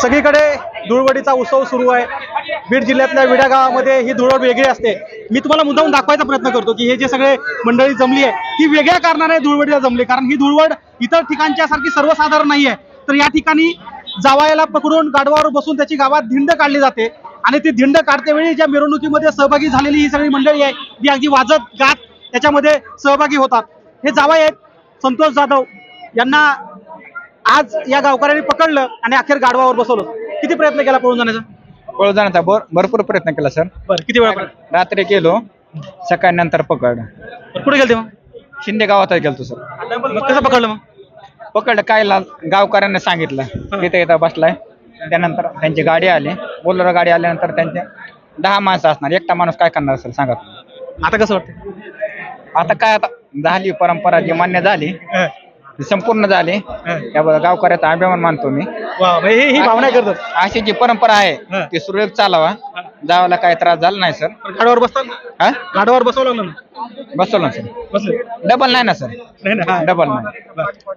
सगळीकडे धुळवडीचा उत्सव सुरू आहे। बीड जिल्ह्यातल्या विडा गावामध्ये ही धुळवड वेगळी असते। मी तुम्हाला मुद्दाम दाखवायचा प्रयत्न करतो की हे जे सगळे मंडळी जमली आहे ही वेगळ्या कारणाने धुळवडीला जमली, कारण ही धुळवड इतर ठिकाणच्या सारखी सर्वसाधारण नाही आहे। तर या ठिकाणी जावयाला पकडून गाढवावर बसून त्याची गावात धिंड काढली जाते आणि ती धिंड काढतेवेळी ज्या मिरवणुकीमध्ये सहभागी झालेली ही सगळी मंडळी आहे ती अगदी वाजत गात त्याच्यामध्ये सहभागी होतात। हे जावई आहेत संतोष जाधव, यांना आज या गावकऱ्यांनी पकडलं आणि अखेर गाढवावर बसवलं। किती प्रयत्न केला पळून जाण्याचा? भरपूर प्रयत्न केला सर। बरं, किती वेळा? रात्री केलो, सकाळी नंतर पकड। कुठे गेलते मग? शिंदे गावात गेलतो सर। मग कसं पकडलं? मग पकडलं काय गावकऱ्यांना सांगितलं तिथे इथं बसलाय। त्यानंतर त्यांची गाडी आली, बोलेरो गाडी आल्यानंतर त्यांचे 10 माणसं असणार, एकटा माणूस काय करणार सर सांगा? आता कसं वाटतं? आता काय, आता झाली परंपरा जी मान्य झाली संपूर्ण झाली, त्याबद्दल गावकऱ्याचा अभिमान मानतो मी। ही भावना करतात। अशी जी परंपरा आहे ती सुरळीत चालावा, जावाला काही त्रास झाला नाही सर। गाढवावर बसतात? गाढवावर बसवलं ना? बसवलं सर। डबल नाही ना सर? डबल नाही।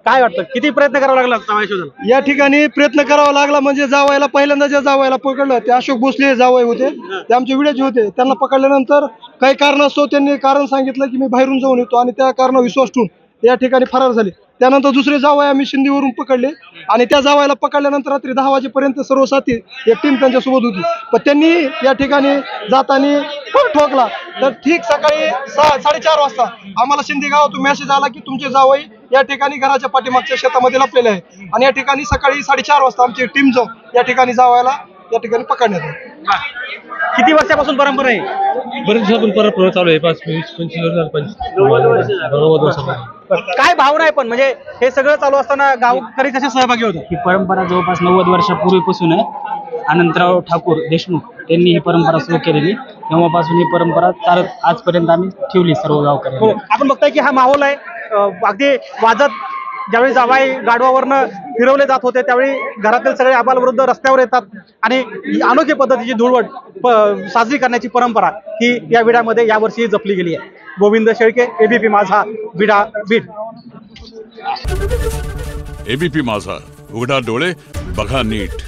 काय वाटतं किती प्रयत्न करावा लागला जावई शोधायला? या ठिकाणी प्रयत्न करावा लागला म्हणजे जावयाला पहिल्यांदा ज्या जावयाला पकडलं ते अशोक भोसले जावई होते, ते आमचे विड्याचे होते। त्यांना पकडल्यानंतर काही कारणास्तव त्यांनी कारण सांगितलं की मी बाहेरून जाऊन येतो आणि त्या कारणावर विश्वास ठेवून या ठिकाणी फरार झाले। त्यानंतर दुसरे जावई आम्ही शिंदीवरून पकडले आणि त्या जावयाला पकडल्यानंतर रात्री 10 वाजेपर्यंत सर्व साथी एक टीम त्यांच्यासोबत होती, पण त्यांनी या ठिकाणी जाताना ठोकला। तर ठीक सकाळी 4:30 वाजता आम्हाला शिंदे गावातून मेसेज आला की तुमचे जावई या ठिकाणी घराच्या पाठीमागच्या शेतामध्ये लपलेले आहे आणि या ठिकाणी सकाळी 4:30 वाजता आमची टीम जाऊन या ठिकाणी जावयाला या ठिकाणी पकडण्यात आले। किती वर्षापासून परंपरा आहे? बरेच दिवसापासून परंपरा चालू आहे, 25-25 वर्ष। काय भावना आहे पण म्हणजे हे सगळं चालू असताना गावकरी कसे सहभागी होतात? ही परंपरा जवळपास 90 वर्षापूर्वीपासून आहे। अनंतराव ठाकूर देशमुख यांनी ही परंपरा सुरू केलेली, तेव्हापासून ही परंपरा चालत आजपर्यंत आम्ही ठेवली सर्व गावकऱ्यांनी। आपण बघताय की हा माहोल आहे, अगदी वाजत ज्यावेळी जावई गाढवावरनं फिरवले जात होते त्यावेळी घरातील सगळे आबालवृद्ध रस्त्यावर येतात आणि अनोख्या पद्धतीची धुळवड साजरी करण्याची परंपरा ही या विड्यामध्ये यावर्षी जपली गेली आहे। गोविंद शेळके, एबीपी माझा, विडा, बीड। एबीपी माझा, उघडा डोळे बघा नीट।